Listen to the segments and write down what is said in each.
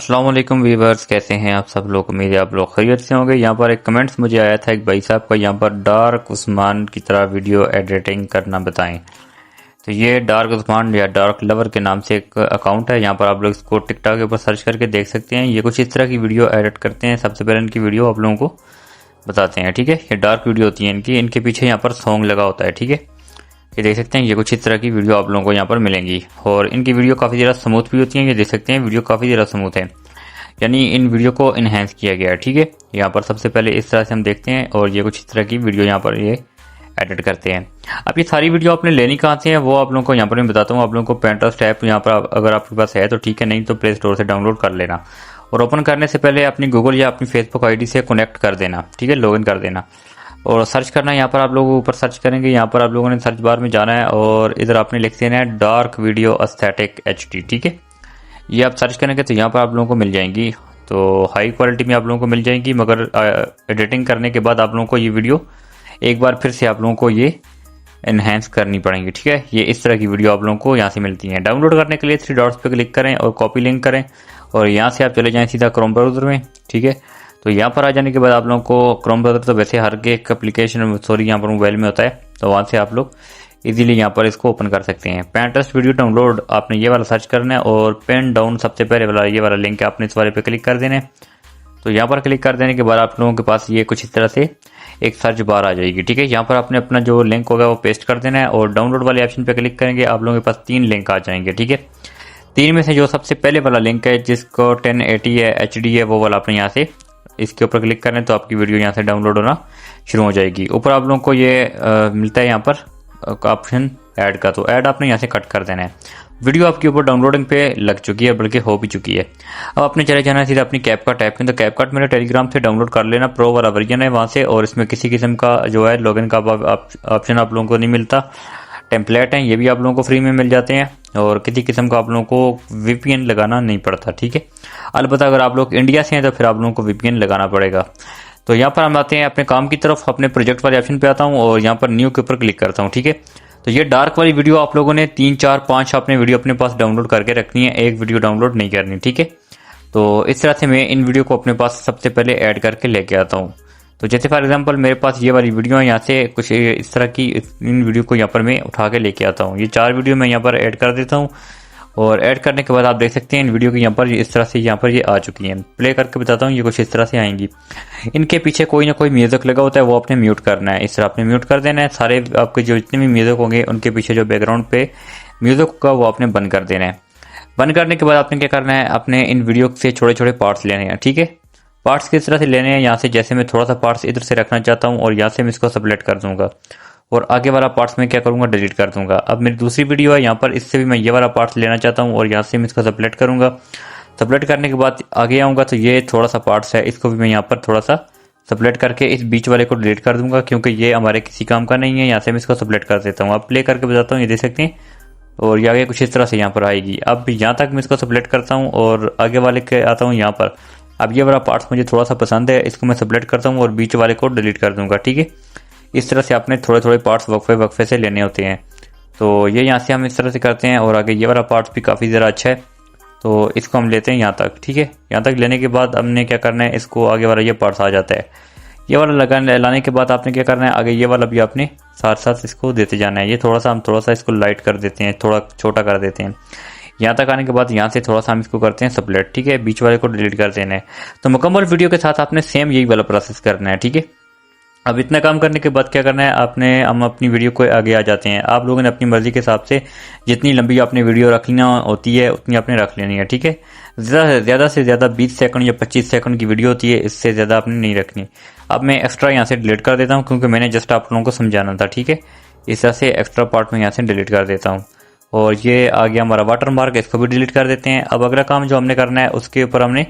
अस्सलाम वालेकुम वीवर्स, कैसे हैं आप सब लोग। उम्मीद है आप लोग खैरियत से होंगे। यहाँ पर एक कमेंट्स मुझे आया था एक भाई साहब का, यहाँ पर डार्क उस्मान की तरह वीडियो एडिटिंग करना बताएं। तो ये डार्क उस्मान या डार्क लवर के नाम से एक अकाउंट है। यहाँ पर आप लोग इसको टिकटॉक के ऊपर सर्च करके देख सकते हैं। ये कुछ इस तरह की वीडियो एडिट करते हैं। सबसे पहले इनकी वीडियो आप लोगों को बताते हैं, ठीक है। ये डार्क वीडियो होती है इनके पीछे यहाँ पर सॉन्ग लगा होता है, ठीक है। ये देख सकते हैं, ये कुछ इस तरह की वीडियो आप लोगों को यहाँ पर मिलेंगी और इनकी वीडियो काफ़ी ज़्यादा स्मूथ भी होती है। ये देख सकते हैं, वीडियो काफ़ी ज़्यादा स्मूथ है, यानी इन वीडियो को इन्हेंस किया गया है, ठीक है। यहाँ पर सबसे पहले इस तरह से हम देखते हैं और ये कुछ इस तरह की वीडियो यहाँ पर ये एडिट करते हैं। अब ये सारी वीडियो आपने लेनी कहाँ से है वो आप लोगों को यहाँ पर मैं बताता हूँ। आप लोगों को Pinterest ऐप यहाँ पर अगर आपके पास है तो ठीक है, नहीं तो प्ले स्टोर से डाउनलोड कर लेना और ओपन करने से पहले अपनी गूगल या अपनी फेसबुक आईडी से कनेक्ट कर देना, ठीक है, लॉगिन कर देना और सर्च करना है। यहाँ पर आप लोग ऊपर सर्च करेंगे, यहाँ पर आप लोगों ने सर्च बार में जाना है और इधर आपने लिख देना है डार्क वीडियो एस्थेटिक HD, ठीक है। ये आप सर्च करेंगे तो यहाँ पर आप लोगों को मिल जाएंगी। तो हाई क्वालिटी में आप लोगों को मिल जाएंगी, मगर एडिटिंग करने के बाद आप लोगों को ये वीडियो एक बार फिर से आप लोगों को ये एनहेंस करनी पड़ेंगी, ठीक है। ये इस तरह की वीडियो आप लोगों को यहाँ से मिलती हैं। डाउनलोड करने के लिए 3 डॉट्स पे क्लिक करें और कॉपी लिंक करें और यहाँ से आप चले जाएं सीधा क्रोम ब्राउज़र में, ठीक है। तो यहाँ पर आ जाने के बाद आप लोगों को क्रोम ब्राउज़र तो वैसे हर एक एप्लीकेशन यहाँ पर मोबाइल में होता है, तो वहाँ से आप लोग इजीली यहाँ पर इसको ओपन कर सकते हैं। Pinterest वीडियो डाउनलोड आपने ये वाला सर्च करना है और पेन डाउन सबसे पहले वाला ये वाला लिंक है, आपने इस वाले पे क्लिक कर देना है। तो यहाँ पर क्लिक कर देने के बाद आप लोगों के पास ये कुछ इस तरह से एक सर्च बार आ जाएगी, ठीक है। यहाँ पर आपने अपना जो लिंक होगा वो पेस्ट कर देना है और डाउनलोड वाले ऑप्शन पे क्लिक करेंगे, आप लोगों के पास 3 लिंक आ जाएंगे, ठीक है। 3 में से जो सबसे पहले वाला लिंक है जिसको 1080 है HD है, वो वाला आपने यहाँ से इसके ऊपर क्लिक करें तो आपकी वीडियो यहाँ से डाउनलोड होना शुरू हो जाएगी। ऊपर आप लोगों को ये मिलता है यहाँ पर ऑप्शन ऐड का, तो ऐड आपने यहाँ से कट कर देना है। वीडियो आपके ऊपर डाउनलोडिंग पे लग चुकी है, बल्कि हो भी चुकी है। अब आपने चले जाना है सीधा अपनी कैपकट ऐप में। तो कैपकट मेरे टेलीग्राम से डाउनलोड कर लेना, प्रो वाला वर्जन है वहाँ से, और इसमें किसी किस्म का जो है लॉगिन का ऑप्शन आप लोगों को नहीं मिलता। टेम्पलेट हैं ये भी आप लोगों को फ्री में मिल जाते हैं और किसी किस्म का आप लोगों को VPN लगाना नहीं पड़ता, ठीक है। अलबत्ता अगर आप लोग इंडिया से हैं तो फिर आप लोगों को VPN लगाना पड़ेगा। तो यहाँ पर हम आते हैं अपने काम की तरफ, अपने प्रोजेक्ट वाले ऑप्शन पे आता हूँ और यहाँ पर न्यू के ऊपर क्लिक करता हूँ, ठीक है। तो ये डार्क वाली वीडियो आप लोगों ने 3 4 5 अपने वीडियो अपने पास डाउनलोड करके रखनी है, एक वीडियो डाउनलोड नहीं करनी, ठीक है। तो इस तरह से मैं इन वीडियो को अपने पास सबसे पहले ऐड करके लेके आता हूँ। तो जैसे फॉर एग्जांपल मेरे पास ये वाली वीडियो है, यहाँ से कुछ इस तरह की इन वीडियो को यहाँ पर मैं उठा के लेके आता हूँ। ये 4 वीडियो मैं यहाँ पर ऐड कर देता हूँ और ऐड करने के बाद आप देख सकते हैं इन वीडियो की यहाँ पर इस तरह से यहाँ पर ये आ चुकी हैं। प्ले करके बताता हूँ, ये कुछ इस तरह से आएंगी। इनके पीछे कोई ना कोई म्यूजिक लगा होता है, वो आपने म्यूट करना है। इस तरह आपने म्यूट कर देना है। सारे आपके जो जितने भी म्यूजिक होंगे उनके पीछे जो बैकग्राउंड पे म्यूजिक होगा वो आपने बंद कर देना है। बंद करने के बाद आपने क्या करना है, अपने इन वीडियो से छोटे छोटे पार्ट्स लेने हैं, ठीक है। पार्ट्स किस तरह से लेने हैं, यहाँ से जैसे मैं थोड़ा सा पार्ट्स इधर से रखना चाहता हूँ और यहाँ से मैं इसको सेपरेट कर दूंगा और आगे वाला पार्ट्स में क्या करूंगा, डिलीट कर दूंगा। अब मेरी दूसरी वीडियो है, यहाँ पर इससे भी मैं ये वाला पार्ट्स लेना चाहता हूँ और यहाँ से मैं इसको सेपरेट करूंगा। सेपरेट करने के बाद आगे आऊँगा तो ये थोड़ा सा पार्ट्स है, इसको भी मैं यहाँ पर थोड़ा सा सेपरेट करके इस बीच वाले को डिलीट कर दूंगा क्योंकि ये हमारे किसी काम का नहीं है। यहाँ से मैं इसको सेपरेट कर देता हूँ। अब प्ले करके बताता हूँ, ये देख सकते हैं और ये आगे कुछ इस तरह से यहाँ पर आएगी। अब यहाँ तक मैं इसको सेपरेट करता हूँ और आगे वाले के आता हूँ यहाँ पर। अब ये वाला पार्ट्स मुझे थोड़ा सा पसंद है, इसको मैं सेपरेट करता हूँ और बीच वाले को डिलीट कर दूंगा, ठीक है। इस तरह से आपने थोड़े थोड़े पार्ट्स वक्फे से लेने होते हैं। तो ये यहाँ से हम इस तरह से करते हैं और आगे ये वाला पार्ट्स भी काफ़ी ज़रा अच्छा है, तो इसको हम लेते हैं यहाँ तक, ठीक है। यहाँ तक लेने के बाद हमने क्या करना है, इसको आगे वाला ये पार्ट्स आ जाता है। ये वाला लाने के बाद आपने क्या करना है, आगे ये वाला भी आपने साथ साथ इसको देते जाना है। ये हम थोड़ा सा इसको लाइट कर देते हैं, थोड़ा छोटा कर देते हैं। यहाँ तक आने के बाद यहाँ से थोड़ा सा हम इसको करते हैं सेपरेट, ठीक है। बीच वाले को डिलीट कर देना है। तो मुकम्मल वीडियो के साथ आपने सेम यही वाला प्रोसेस करना है, ठीक है। अब इतना काम करने के बाद क्या करना है, हम अपनी वीडियो को आगे आ जाते हैं। आप लोगों ने अपनी मर्जी के हिसाब से जितनी लंबी आपने वीडियो रखनी होती है उतनी आपने रख लेनी है, ठीक है। ज़्यादा से ज़्यादा 20 सेकंड या 25 सेकंड की वीडियो होती है, इससे ज़्यादा आपने नहीं रखनी। अब मैं एक्स्ट्रा यहाँ से डिलीट कर देता हूँ क्योंकि मैंने जस्ट आप लोगों को समझाना था, ठीक है। इस तरह से एक्स्ट्रा पार्ट में यहाँ से डिलीट कर देता हूँ और ये आ गया हमारा वाटर मार्क, इसको भी डिलीट कर देते हैं। अब अगला काम जो हमने करना है उसके ऊपर हमने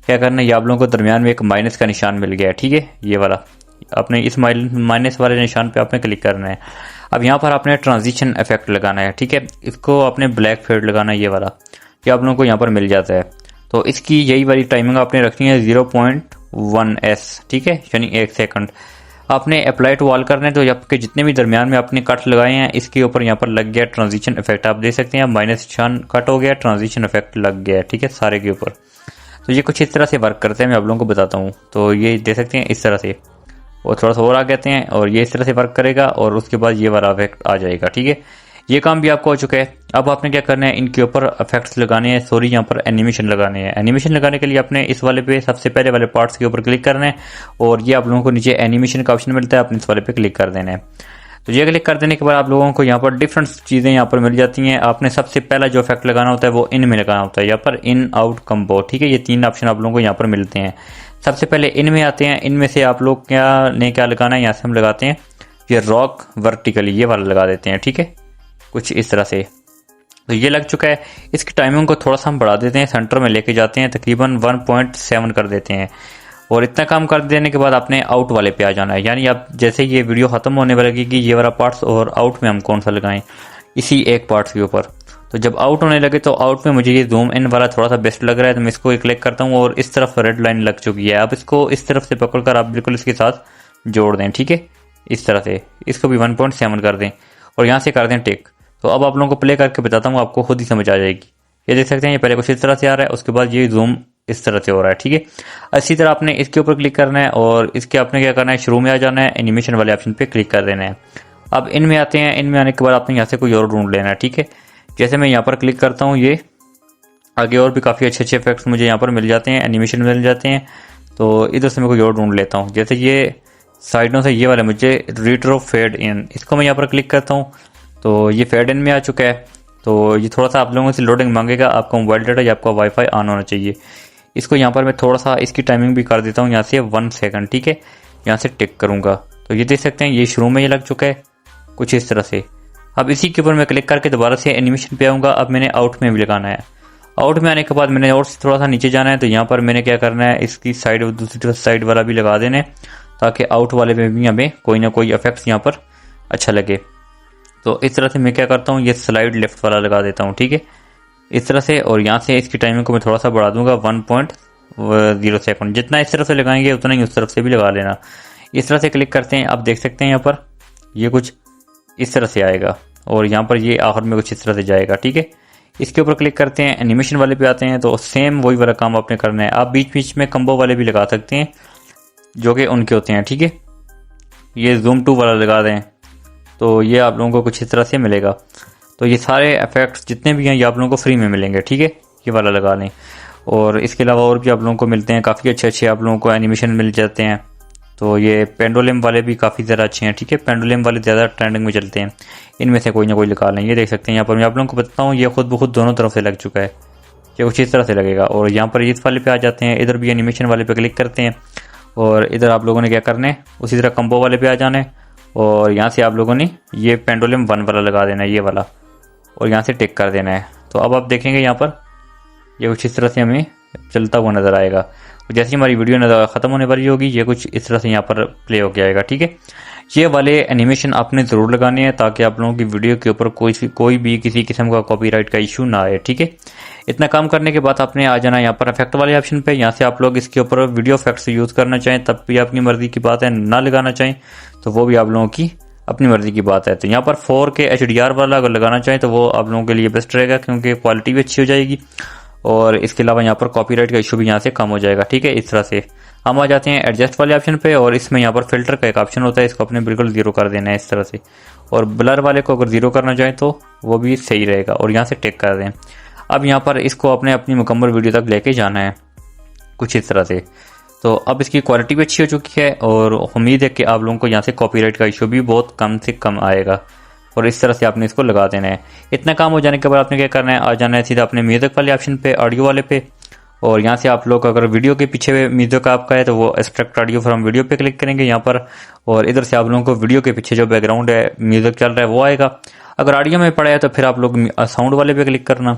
क्या करना है, ये आप लोगों को दरमियान में एक माइनस का निशान मिल गया है, ठीक है। ये वाला अपने इस माइनस वाले निशान पे आपने क्लिक करना है। अब यहाँ पर आपने ट्रांजिशन इफेक्ट लगाना है, ठीक है। इसको आपने ब्लैक फेड लगाना है, ये वाला ये आप लोगों को यहाँ पर मिल जाता है। तो इसकी यही वाली टाइमिंग आपने रखनी है 0.1s, ठीक है, यानी 1 सेकंड। आपने अप्लाई टू ऑल करना है, तो आपके जितने भी दरमियान में आपने कट लगाए हैं इसके ऊपर यहाँ पर लग गया ट्रांजिशन इफेक्ट। आप देख सकते हैं माइनस निशान कट हो गया, ट्रांजिशन इफेक्ट लग गया, ठीक है, सारे के ऊपर। तो ये कुछ इस तरह से वर्क करते हैं, मैं आप लोगों को बताता हूँ। तो ये देख सकते हैं इस तरह से, और थोड़ा सा और आगे आते हैं और ये इस तरह से वर्क करेगा और उसके बाद ये वाला इफेक्ट आ जाएगा। ठीक है, ये काम भी आपको हो चुका है। अब आपने क्या करना है, इनके ऊपर इफेक्ट्स लगाने हैं, सॉरी यहाँ पर एनिमेशन लगाने हैं। एनिमेशन लगाने के लिए आपने इस वाले पे सबसे पहले वाले पार्ट्स के ऊपर क्लिक करना है और ये आप लोगों को नीचे एनिमेशन का ऑप्शन मिलता है, आपने इस वाले पे क्लिक कर देना है। तो ये क्लिक कर देने के बाद आप लोगों को यहाँ पर डिफरेंट चीज़ें यहाँ पर मिल जाती हैं। आपने सबसे पहला जो इफेक्ट लगाना होता है वो इन में लगाना होता है, यहाँ पर इन आउट कम्बो। ठीक है, ये 3 ऑप्शन आप लोगों को यहाँ पर मिलते हैं। सबसे पहले इन में आते हैं, इनमें से आप लोग क्या लगाना है, यहाँ से हम लगाते हैं ये रॉक वर्टिकली, ये वाला लगा देते हैं। ठीक है, कुछ इस तरह से। तो ये लग चुका है। इसकी टाइमिंग को थोड़ा सा हम बढ़ा देते हैं, सेंटर में लेके जाते हैं, तकरीबन 1.7 कर देते हैं। और इतना काम कर देने के बाद आपने आउट वाले पे आ जाना है, यानी आप जैसे ये वीडियो खत्म होने वाली कि ये वाला पार्ट्स और आउट में हम कौन सा लगाएं, इसी एक पार्ट्स के ऊपर। तो जब आउट होने लगे तो आउट में मुझे ये जूम इन वाला थोड़ा सा बेस्ट लग रहा है, तो मैं इसको क्लिक करता हूँ और इस तरफ रेड लाइन लग चुकी है। अब इसको इस तरफ से पकड़कर आप बिल्कुल इसके साथ जोड़ दें। ठीक है, इस तरह से इसको भी 1.7 कर दें और यहाँ से कर दें टिक। तो अब आप लोगों को प्ले करके बताता हूँ, आपको खुद ही समझ आ जाएगी। ये देख सकते हैं, ये पहले कुछ इस तरह से आ रहा है, उसके बाद ये जूम इस तरह से हो रहा है। ठीक है, इसी तरह आपने इसके ऊपर क्लिक करना है और इसके आपने क्या करना है, शुरू में आ जाना है, एनिमेशन वाले ऑप्शन पे क्लिक कर देना है। अब इनमें आते हैं, इनमें आने के बाद आपने यहाँ से कोई और ढूंढ लेना है। ठीक है, जैसे मैं यहाँ पर क्लिक करता हूँ, ये आगे और भी काफ़ी अच्छे इफेक्ट्स मुझे यहाँ पर मिल जाते हैं, एनिमेशन मिल जाते हैं। तो इधर से मैं कोई और ढूंढ लेता हूँ, जैसे ये साइडों से ये वाला मुझे रिट्रो फेड इन, इसको मैं यहाँ पर क्लिक करता हूँ तो ये फेड इन में आ चुका है। तो ये थोड़ा सा आप लोगों से लोडिंग मांगेगा, आपका मोबाइल डाटा या आपका वाईफाई ऑन होना चाहिए। इसको यहाँ पर मैं थोड़ा सा इसकी टाइमिंग भी कर देता हूँ, यहाँ से 1 सेकंड। ठीक है, यहाँ से टिक करूँगा तो ये देख सकते हैं ये शुरू में ये लग चुका है, कुछ इस तरह से। अब इसी के ऊपर मैं क्लिक करके दोबारा से एनिमेशन पे आऊँगा। अब मैंने आउट में भी लगाना है। आउट में आने के बाद मैंने और थोड़ा सा नीचे जाना है, तो यहाँ पर मैंने क्या करना है, इसकी साइड दूसरी साइड वाला भी लगा देना है, ताकि आउट वाले में भी हमें कोई ना कोई इफेक्ट्स यहाँ पर अच्छा लगे। तो इस तरह से मैं क्या करता हूँ, ये स्लाइड लेफ्ट वाला लगा देता हूँ। ठीक है, इस तरह से। और यहाँ से इसकी टाइमिंग को मैं थोड़ा सा बढ़ा दूंगा, 1.0 सेकंड। जितना इस तरफ से लगाएंगे उतना ही उस तरफ से भी लगा लेना। इस तरह से क्लिक करते हैं, आप देख सकते हैं यहाँ पर ये कुछ इस तरह से आएगा और यहाँ पर ये आखिर में कुछ इस तरह से जाएगा। ठीक है, इसके ऊपर क्लिक करते हैं, एनिमेशन वाले पे आते हैं, तो सेम वही वाला काम आपने करना है। आप बीच बीच में कम्बो वाले भी लगा सकते हैं जो कि उनके होते हैं। ठीक है, ये जूम 2 वाला लगा दें तो ये आप लोगों को कुछ इस तरह से मिलेगा। तो ये सारे इफेक्ट्स जितने भी हैं ये आप लोगों को फ्री में मिलेंगे। ठीक है, ये वाला लगा लें। और इसके अलावा और भी आप लोगों को मिलते हैं, काफ़ी अच्छे आप लोगों को एनिमेशन मिल जाते हैं। तो ये पेंडुलम वाले भी काफ़ी ज़्यादा अच्छे हैं। ठीक है, पेंडुलम वाले ज़्यादा ट्रेंडिंग में चलते हैं, इनमें से कोई ना कोई लगा लें। ये देख सकते हैं यहाँ पर मैं आप लोगों को बताता हूँ, ये खुद ब खुद दोनों तरफ से लग चुका है, ये कुछ इस तरह से लगेगा। और यहाँ पर इस वाले पे आ जाते हैं, इधर भी एनिमेशन वाले पे क्लिक करते हैं और इधर आप लोगों ने क्या करना है, उसी तरह कम्बो वाले पे आ जाना है और यहाँ से आप लोगों ने ये पेंडुलम 1 वाला लगा देना है, ये वाला, और यहाँ से टिक कर देना है। तो अब आप देखेंगे यहाँ पर ये कुछ इस तरह से हमें चलता हुआ नज़र आएगा। जैसे हमारी वीडियो ख़त्म होने वाली होगी ये कुछ इस तरह से यहाँ पर प्ले हो जाएगा। ठीक है, ये वाले एनिमेशन आपने ज़रूर लगाने हैं ताकि आप लोगों की वीडियो के ऊपर कोई भी किसी किस्म का कॉपीराइट का इशू ना आए। ठीक है, इतना काम करने के बाद आपने आ जाना यहाँ पर इफेक्ट वाले ऑप्शन पे। यहाँ से आप लोग इसके ऊपर वीडियो इफेक्ट्स यूज़ करना चाहें तब भी आपकी मर्ज़ी की बात है, ना लगाना चाहें तो वो भी आप लोगों की अपनी मर्ज़ी की बात है। तो यहाँ पर 4K HDR वाला अगर लगाना चाहें तो वो आप लोगों के लिए बेस्ट रहेगा, क्योंकि क्वालिटी भी अच्छी हो जाएगी और इसके अलावा यहाँ पर कॉपीराइट का इशू भी यहाँ से कम हो जाएगा। ठीक है, इस तरह से हम आ जाते हैं एडजस्ट वाले ऑप्शन पे और इसमें यहाँ पर फिल्टर का एक ऑप्शन होता है, इसको अपने बिल्कुल 0 कर देना है इस तरह से। और ब्लर वाले को अगर 0 करना चाहें तो वो भी सही रहेगा और यहाँ से टिक कर दें। अब यहाँ पर इसको अपनी मुकम्मल वीडियो तक लेके जाना है कुछ इस तरह से। तो अब इसकी क्वालिटी भी अच्छी हो चुकी है और उम्मीद है कि आप लोगों को यहाँ से कॉपीराइट का इशू भी बहुत कम से कम आएगा और इस तरह से आपने इसको लगा देना है। इतना काम हो जाने के बाद आपने क्या करना है, आ जाना है सीधा अपने म्यूजिक वाले ऑप्शन पे, ऑडियो वाले पे। और यहाँ से आप लोग अगर वीडियो के पीछे म्यूजिक आपका है तो वो एक्सट्रैक्ट ऑडियो फ्रॉम वीडियो पे क्लिक करेंगे यहाँ पर, और इधर से आप लोगों को वीडियो के पीछे जो बैकग्राउंड है म्यूजिक चल रहा है वो आएगा। अगर ऑडियो में पड़ा है तो फिर आप लोग साउंड वाले पे क्लिक करना।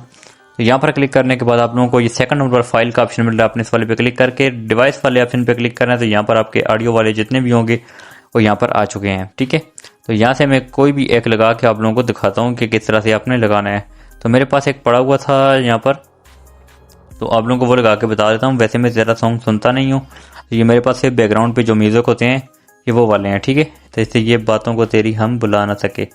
तो यहाँ पर क्लिक करने के बाद आप लोगों को ये सेकंड नंबर फाइल का ऑप्शन मिल रहा है, आपने इस वाले पे क्लिक करके डिवाइस वाले ऑप्शन पे क्लिक करना है। तो यहाँ पर आपके ऑडियो वाले जितने भी होंगे वो यहाँ पर आ चुके हैं। ठीक है, तो यहाँ से मैं कोई भी एक लगा के आप लोगों को दिखाता हूँ कि किस तरह से आपने लगाना है। तो मेरे पास एक पड़ा हुआ था यहाँ पर, तो आप लोगों को वो लगा के बता देता हूँ। वैसे मैं ज़्यादा सॉन्ग सुनता नहीं हूँ, तो ये मेरे पास बैकग्राउंड पे जो म्यूज़िक होते हैं ये वो वाले हैं। ठीक है, तो इससे ये बातों को तेरी हम बुला ना सके,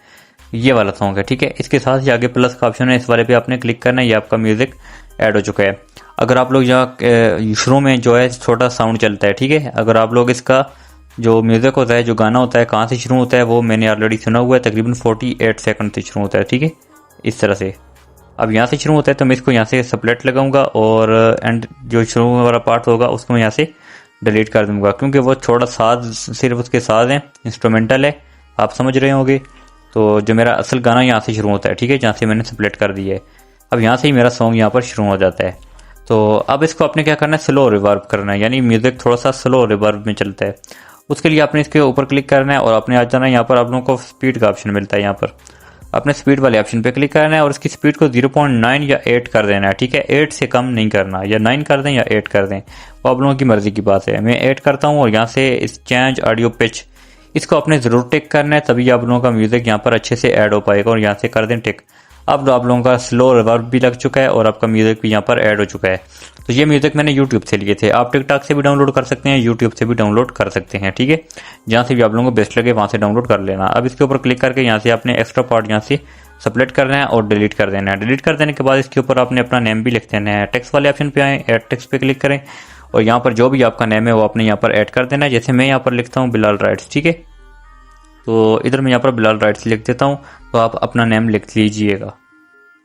ये वाला सॉन्ग है। ठीक है, इसके साथ ही आगे प्लस का ऑप्शन है, इस वाले पे आपने क्लिक करना है, ये आपका म्यूज़िक ऐड हो चुका है। अगर आप लोग यहाँ शुरू में जो है छोटा साउंड चलता है, ठीक है। अगर आप लोग इसका जो म्यूज़िक होता है, जो गाना होता है, कहाँ से शुरू होता है वो मैंने ऑलरेडी सुना हुआ है, तकरीबन 48 सेकंड से शुरू होता है, ठीक है, इस तरह से। अब यहाँ से शुरू होता है तो मैं इसको यहाँ से स्प्लिट लगाऊंगा और एंड जो शुरू वाला पार्ट होगा उसको मैं यहाँ से डिलीट कर दूंगा, क्योंकि वो थोड़ा साज, सिर्फ उसके साज हैं, इंस्ट्रूमेंटल है, आप समझ रहे होंगे। तो जो मेरा असल गाना यहाँ से शुरू होता है, ठीक है, जहाँ से मैंने स्प्लिट कर दिया है। अब यहाँ से ही मेरा सॉन्ग यहाँ पर शुरू हो जाता है। तो अब इसको आपने क्या करना है, स्लो रिवर्ब करना है, यानी म्यूजिक थोड़ा सा स्लो रिवर्ब में चलता है। उसके लिए आपने इसके ऊपर क्लिक करना है और आपने आ जाना है, यहाँ पर आप लोगों को स्पीड का ऑप्शन मिलता है, यहाँ पर आपने स्पीड वाले ऑप्शन पे क्लिक करना है और इसकी स्पीड को 0.9 या 8 कर देना है, ठीक है। 8 से कम नहीं करना, या 9 कर दें या 8 कर दें, वो आप लोगों की मर्जी की बात है। मैं 8 करता हूँ और यहाँ से इस चेंज ऑडियो पिच, इसको आपने ज़रूर टिक करना है, तभी आप लोगों का म्यूज़िक यहाँ पर अच्छे से ऐड हो पाएगा। और यहाँ से कर दें टिक। अब आप लोगों का स्लो रिवर्ब भी लग चुका है और आपका म्यूज़िक भी यहाँ पर ऐड हो चुका है। तो ये म्यूज़िक मैंने यूट्यूब से लिए थे, आप टिकटॉक से भी डाउनलोड कर सकते हैं, यूट्यूब से भी डाउनलोड कर सकते हैं, ठीक है। जहाँ से भी आप लोगों को बेस्ट लगे वहाँ से डाउनलोड कर लेना। अब इसके ऊपर क्लिक करके यहाँ से आपने एक्स्ट्रा पार्ट यहाँ से स्प्लिट करना है और डिलीट कर देना है। डिलीट कर देने के बाद इसके ऊपर आपने अपना नेम भी लिख देना है। टेक्स्ट वाले ऑप्शन पे आए, ऐड टेक्स्ट पे क्लिक करें और यहाँ पर जो भी आपका नेम है वो आपने यहाँ पर ऐड कर देना है। जैसे मैं यहाँ पर लिखता हूँ बिलाल राइट्स, ठीक है, तो इधर मैं यहाँ पर बिलाल राइट्स लिख देता हूँ, तो आप अपना नेम लिख लीजिएगा।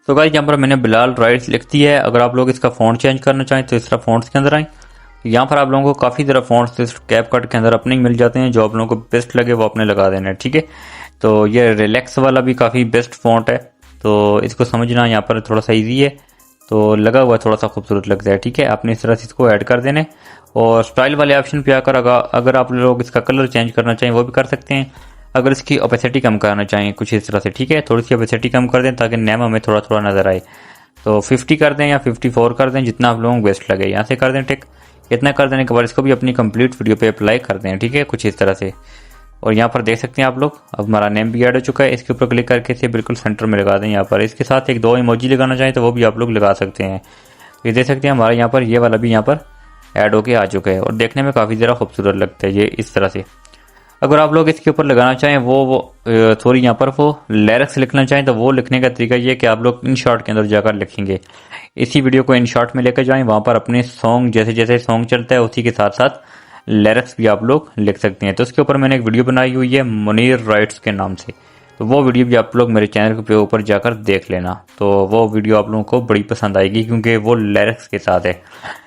तो गाइस यहाँ पर मैंने बिलाल राइट्स लिख दी है। अगर आप लोग इसका फ़ॉन्ट चेंज करना चाहें तो इस तरह फ़ॉन्ट्स के अंदर आएँ। यहाँ पर आप लोगों को काफ़ी तरह फ़ॉन्ट्स कैपकट के अंदर अपने ही मिल जाते हैं, जो आप लोगों को बेस्ट लगे वो आपने लगा देना है, ठीक है। तो ये रिलैक्स वाला भी काफ़ी बेस्ट फ़ॉन्ट है, तो इसको समझना यहाँ पर थोड़ा सा ईजी है, तो लगा हुआ थोड़ा सा खूबसूरत लगता है, ठीक है। आपने इस तरह से इसको ऐड कर देने और स्टाइल वाले ऑप्शन पे आकर अगर आप लोग इसका कलर चेंज करना चाहें वो भी कर सकते हैं। अगर इसकी ओपेसिटी कम करना चाहें कुछ इस तरह से, ठीक है, थोड़ी सी ओपेसिटी कम कर दें ताकि नेम हमें थोड़ा थोड़ा नजर आए। तो 50 कर दें या 54 कर दें, जितना आप लोगों को बेस्ट लगे। यहाँ से कर दें टिक। इतना कर देने के बाद इसको भी अपनी कंप्लीट वीडियो पे अप्लाई कर दें, ठीक है, कुछ इस तरह से। और यहाँ पर देख सकते हैं आप लोग, अब हमारा नेम भी ऐड हो चुका है। इसके ऊपर क्लिक करके इसे बिल्कुल सेंटर में लगा दें। यहाँ पर इसके साथ एक 2 इमोजी लगाना चाहें तो वो भी आप लोग लगा सकते हैं। ये देख सकते हैं हमारा यहाँ पर ये वाला भी यहाँ पर ऐड होके आ चुका है और देखने में काफ़ी ज़्यादा खूबसूरत लगता है ये इस तरह से। अगर आप लोग इसके ऊपर लगाना चाहें वो थोड़ी यहाँ पर वो लिरिक्स लिखना चाहें तो वो लिखने का तरीका ये कि आप लोग इन शॉर्ट के अंदर जाकर लिखेंगे। इसी वीडियो को इन शॉर्ट में लेकर जाएं, वहाँ पर अपने सॉन्ग जैसे जैसे सॉन्ग चलता है उसी के साथ साथ लिरिक्स भी आप लोग लिख सकते हैं। तो उसके ऊपर मैंने एक वीडियो बनाई हुई है मुनीर राइट्स के नाम से, तो वो वीडियो भी आप लोग मेरे चैनल के ऊपर जाकर देख लेना। तो वो वीडियो आप लोगों को बड़ी पसंद आएगी क्योंकि वो लिरिक्स के साथ है।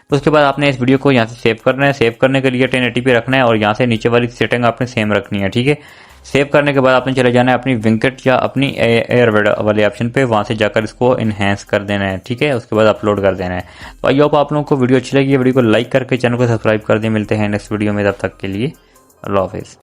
तो उसके बाद आपने इस वीडियो को यहाँ से सेव करना है। सेव करने के लिए 1080 पे रखना है और यहाँ से नीचे वाली सेटिंग आपने सेम रखनी है, ठीक है। सेव करने के बाद आपने चले जाना है अपनी विंकेट या अपनी एयरवेड वाले ऑप्शन पे, वहाँ से जाकर इसको इनहेंस कर देना है, ठीक है। उसके बाद अपलोड कर देना है। तो आई होप आप लोगों को वीडियो अच्छी लगी। वीडियो को लाइक करके चैनल को सब्सक्राइब कर दें। मिलते हैं नेक्स्ट वीडियो में, तब तक के लिए अल्लाह हाफिज़।